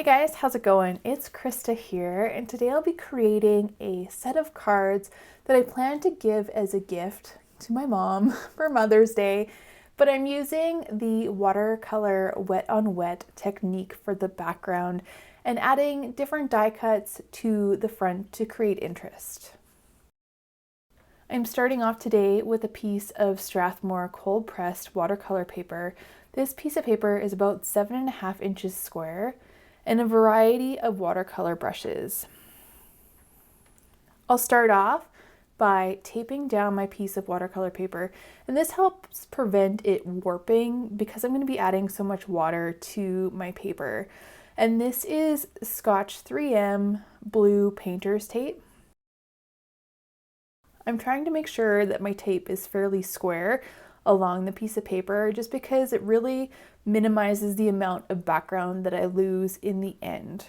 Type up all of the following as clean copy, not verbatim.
Hey guys, how's it going? It's Krista here, and today I'll be creating a set of cards that I plan to give as a gift to my mom for Mother's Day, but I'm using the watercolor wet on wet technique for the background and adding different die cuts to the front to create interest. I'm starting off today with a piece of Strathmore cold pressed watercolor paper. This piece of paper is about 7.5 inches square, and a variety of watercolor brushes. I'll start off by taping down my piece of watercolor paper, and this helps prevent it warping because I'm going to be adding so much water to my paper. And this is Scotch 3M blue painter's tape. I'm trying to make sure that my tape is fairly square along the piece of paper just because it really minimizes the amount of background that I lose in the end.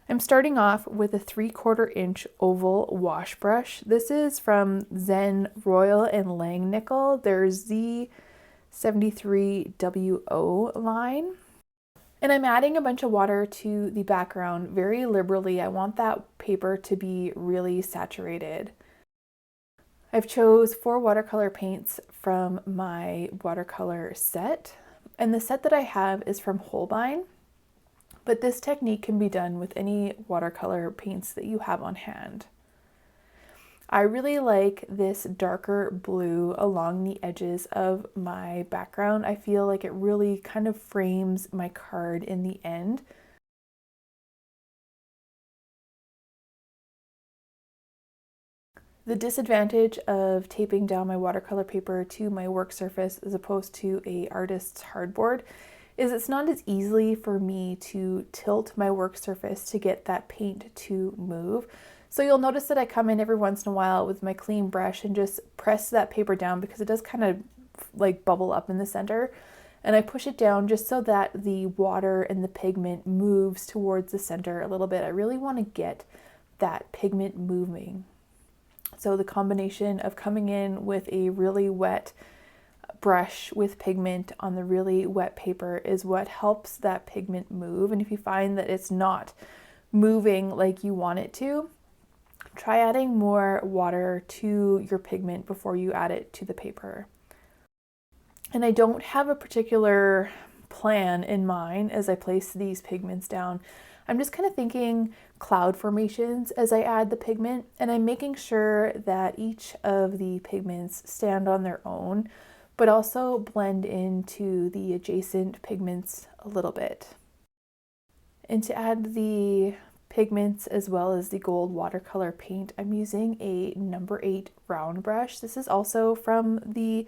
I'm starting off with a 3/4 inch oval wash brush. This is from Zen Royal Langnickle, their Z73W0 line. And I'm adding a bunch of water to the background very liberally. I want that paper to be really saturated. I've chose 4 watercolor paints from my watercolor set, and the set that I have is from Holbein, but this technique can be done with any watercolor paints that you have on hand. I really like this darker blue along the edges of my background. I feel like it really kind of frames my card in the end. The disadvantage of taping down my watercolor paper to my work surface as opposed to an artist's hardboard is it's not as easily for me to tilt my work surface to get that paint to move. So you'll notice that I come in every once in a while with my clean brush and just press that paper down because it does kind of like bubble up in the center. And I push it down just so that the water and the pigment moves towards the center a little bit. I really want to get that pigment moving. So the combination of coming in with a really wet brush with pigment on the really wet paper is what helps that pigment move. And if you find that it's not moving like you want it to, try adding more water to your pigment before you add it to the paper. And I don't have a particular plan in mind as I place these pigments down. I'm just kind of thinking cloud formations as I add the pigment, and I'm making sure that each of the pigments stand on their own, but also blend into the adjacent pigments a little bit. And to add the pigments as well as the gold watercolor paint, I'm using a number 8 round brush. This is also from the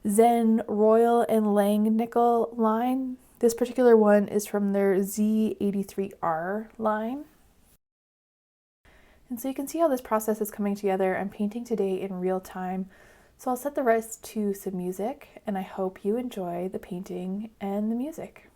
Zen Royal Langnickle line. This particular one is from their Z73R line. And so you can see how this process is coming together. I'm painting today in real time, so I'll set the rest to some music, and I hope you enjoy the painting and the music.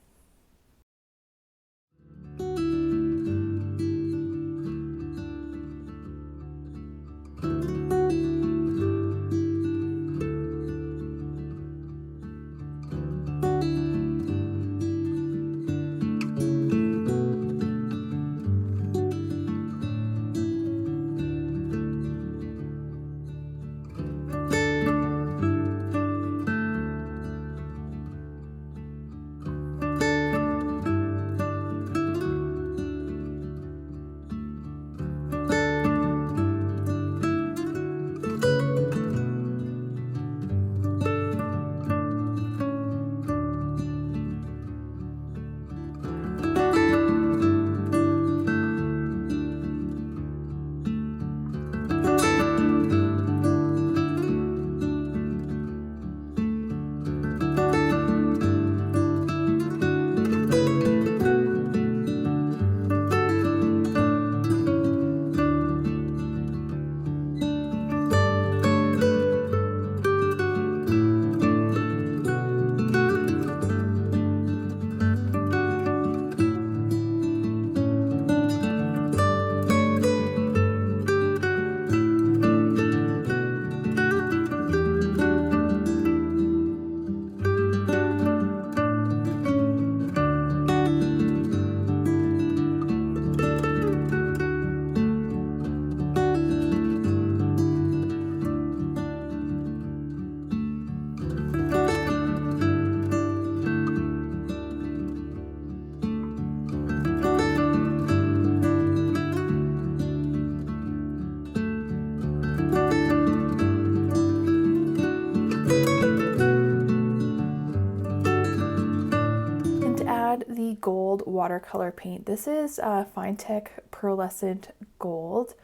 watercolor paint. This is Finetech Pearlescent Gold.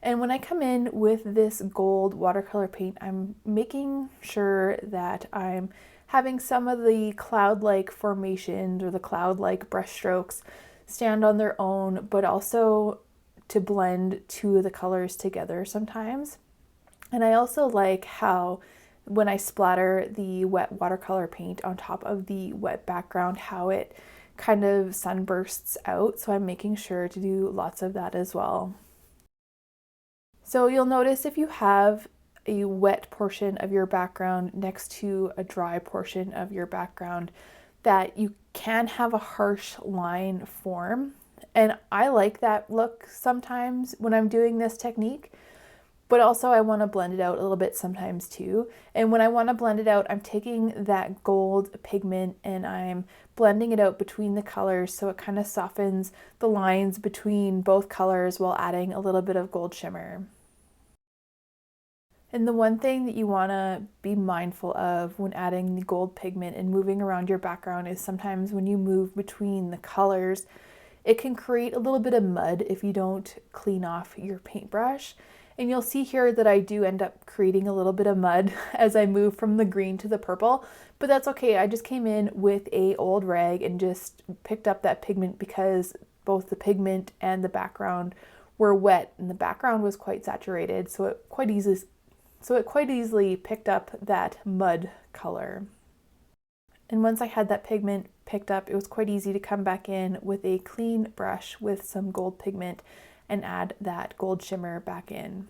And when I come in with this gold watercolor paint, I'm making sure that I'm having some of the cloud-like formations or the cloud-like brush strokes stand on their own, but also to blend two of the colors together sometimes. And I also like how when I splatter the wet watercolor paint on top of the wet background, how it kind of sunbursts out. So I'm making sure to do lots of that as well. So you'll notice if you have a wet portion of your background next to a dry portion of your background, that you can have a harsh line form. And I like that look sometimes when I'm doing this technique, but also I want to blend it out a little bit sometimes too. And when I want to blend it out, I'm taking that gold pigment and I'm blending it out between the colors so it kind of softens the lines between both colors while adding a little bit of gold shimmer. And the one thing that you want to be mindful of when adding the gold pigment and moving around your background is sometimes when you move between the colors, it can create a little bit of mud if you don't clean off your paintbrush. And you'll see here that I do end up creating a little bit of mud as I move from the green to the purple, but that's okay. I just came in with an old rag and just picked up that pigment because both the pigment and the background were wet and the background was quite saturated, so it quite easily picked up that mud color. And once I had that pigment picked up, it was quite easy to come back in with a clean brush with some gold pigment and add that gold shimmer back in.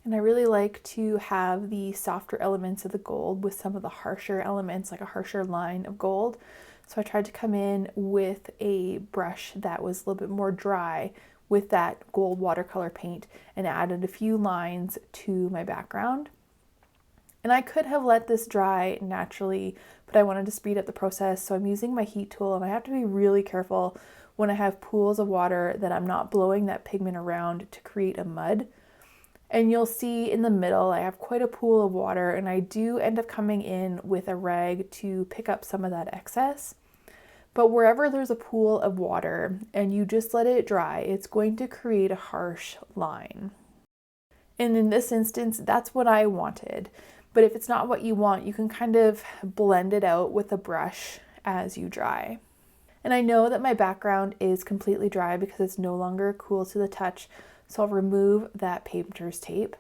And I really like to have the softer elements of the gold with some of the harsher elements, like a harsher line of gold. So I tried to come in with a brush that was a little bit more dry with that gold watercolor paint and added a few lines to my background. And I could have let this dry naturally, but I wanted to speed up the process, so I'm using my heat tool, and I have to be really careful when I have pools of water that I'm not blowing that pigment around to create a mud. And you'll see in the middle I have quite a pool of water, and I do end up coming in with a rag to pick up some of that excess. But wherever there's a pool of water and you just let it dry, it's going to create a harsh line. And in this instance, that's what I wanted. But if it's not what you want, you can kind of blend it out with a brush as you dry. And I know that my background is completely dry because it's no longer cool to the touch, so I'll remove that painter's tape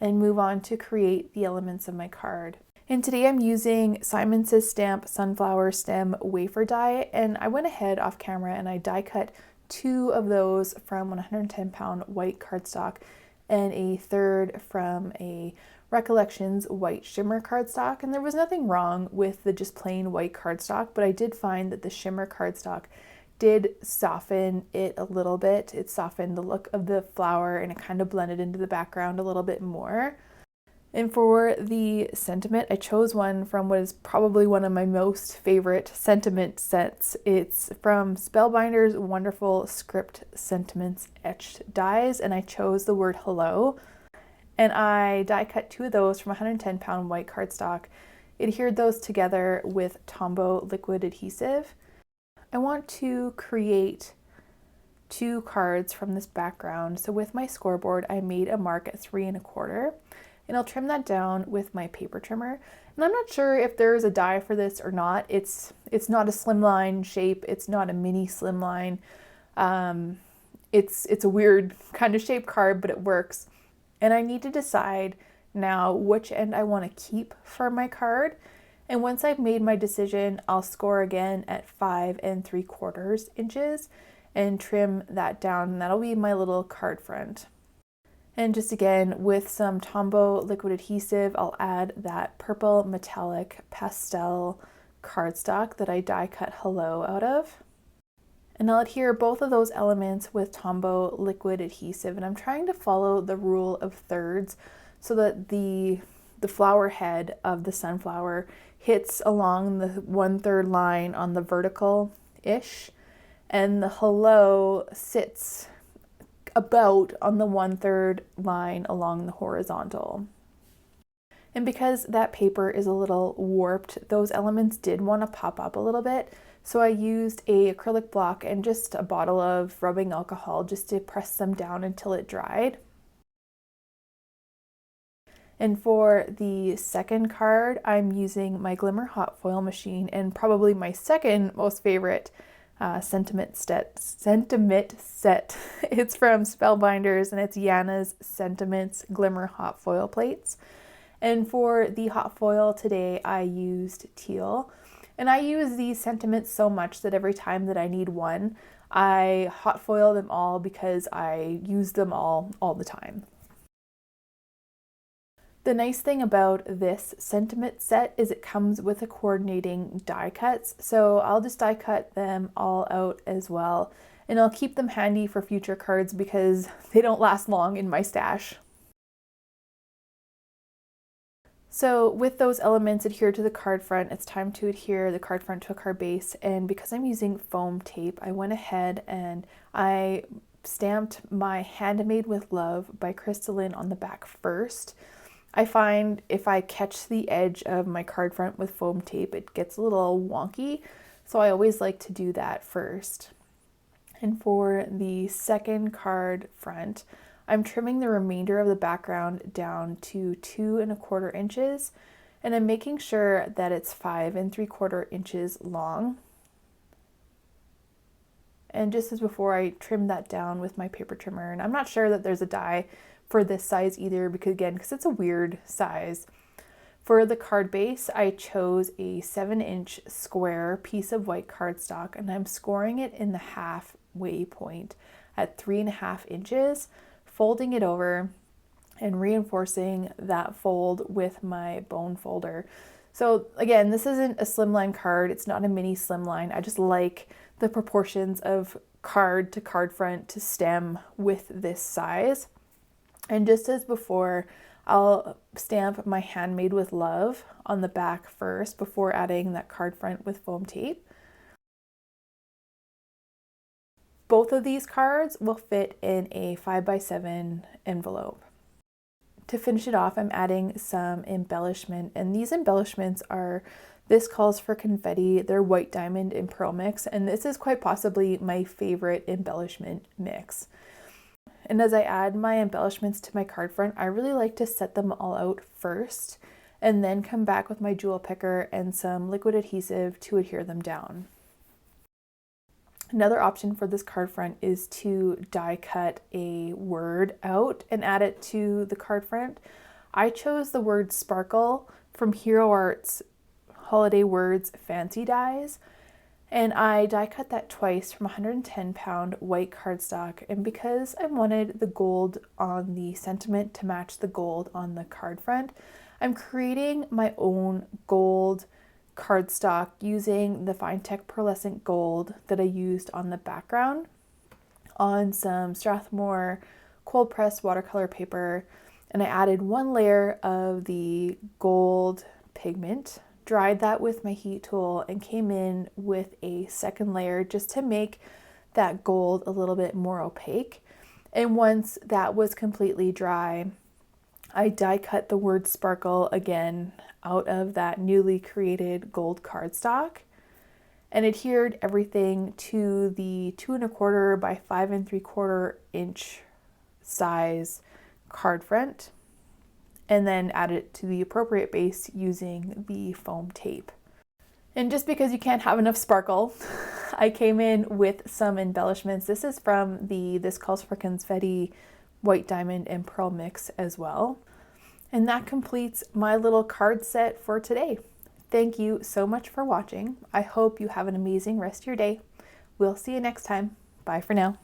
and move on to create the elements of my card. And today I'm using Simon Says Stamp Sunflower Stem Wafer die, and I went ahead off camera and I die cut 2 of those from 110 pound white cardstock and a third from a Recollections white shimmer cardstock. And there was nothing wrong with the just plain white cardstock, but I did find that the shimmer cardstock did soften it a little bit. It softened the look of the flower and it kind of blended into the background a little bit more. And for the sentiment, I chose one from what is probably one of my most favorite sentiment sets. It's from Spellbinders' wonderful Script Sentiments Etched dies, and I chose the word hello. And I die cut 2 of those from 110 pound white cardstock, adhered those together with Tombow liquid adhesive. I want to create 2 cards from this background. So with my scoreboard, I made a mark at 3 1/4. And I'll trim that down with my paper trimmer. And I'm not sure if there's a die for this or not. It's not a slimline shape. It's not a mini slimline. It's a weird kind of shape card, but it works. And I need to decide now which end I want to keep for my card. And once I've made my decision, I'll score again at 5 3/4 inches and trim that down. And that'll be my little card front. And just again, with some Tombow liquid adhesive, I'll add that purple metallic pastel cardstock that I die cut hello out of. And I'll adhere both of those elements with Tombow liquid adhesive. And I'm trying to follow the rule of thirds so that the flower head of the sunflower hits along the 1/3 line on the vertical-ish, and the hello sits about on the 1/3 line along the horizontal. And because that paper is a little warped, those elements did want to pop up a little bit. So I used a acrylic block and just a bottle of rubbing alcohol just to press them down until it dried. And for the second card, I'm using my Glimmer hot foil machine, and probably my second most favorite sentiment set. It's from Spellbinders, and it's Yana's Sentiments Glimmer hot foil plates. And for the hot foil today, I used Teal. And I use these sentiments so much that every time that I need one, I hot foil them all because I use them all the time. The nice thing about this sentiment set is it comes with a coordinating die cuts, so I'll just die cut them all out as well, and I'll keep them handy for future cards because they don't last long in my stash. So with those elements adhered to the card front, it's time to adhere the card front to a card base, and because I'm using foam tape, I went ahead and I stamped my Handmade with Love by Crystalline on the back first. I find if I catch the edge of my card front with foam tape, it gets a little wonky, so I always like to do that first. And for the second card front, I'm trimming the remainder of the background down to 2 1/4 inches, and I'm making sure that it's 5 3/4 inches long. And just as before, I trimmed that down with my paper trimmer, and I'm not sure that there's a die for this size either because it's a weird size. For the card base, I chose a 7-inch square piece of white cardstock, and I'm scoring it in the halfway point at 3.5 inches, folding it over and reinforcing that fold with my bone folder. So again, this isn't a slimline card, it's not a mini slimline. I just like the proportions of card to card front to stem with this size. And just as before, I'll stamp my Handmade with Love on the back first before adding that card front with foam tape. Both of these cards will fit in a 5x7 envelope. To finish it off, I'm adding some embellishment, and these embellishments are, this calls for Confetti, they're white diamond and pearl mix, and this is quite possibly my favorite embellishment mix. And as I add my embellishments to my card front, I really like to set them all out first and then come back with my jewel picker and some liquid adhesive to adhere them down. Another option for this card front is to die cut a word out and add it to the card front. I chose the word sparkle from Hero Art's Holiday Words Fancy Dies, and I die cut that twice from 110-pound white cardstock. And because I wanted the gold on the sentiment to match the gold on the card front, I'm creating my own gold cardstock using the Finetech pearlescent gold that I used on the background on some Strathmore cold pressed watercolor paper. And I added 1 layer of the gold pigment, dried that with my heat tool, and came in with a second layer just to make that gold a little bit more opaque. And once that was completely dry, I die cut the word sparkle again out of that newly created gold cardstock and adhered everything to the 2 1/4 by 5 3/4 inch size card front, and then add it to the appropriate base using the foam tape. And just because you can't have enough sparkle, I came in with some embellishments. This is from the This Calls for Confetti white diamond and pearl mix as well. And that completes my little card set for today. Thank you so much for watching. I hope you have an amazing rest of your day. We'll see you next time. Bye for now.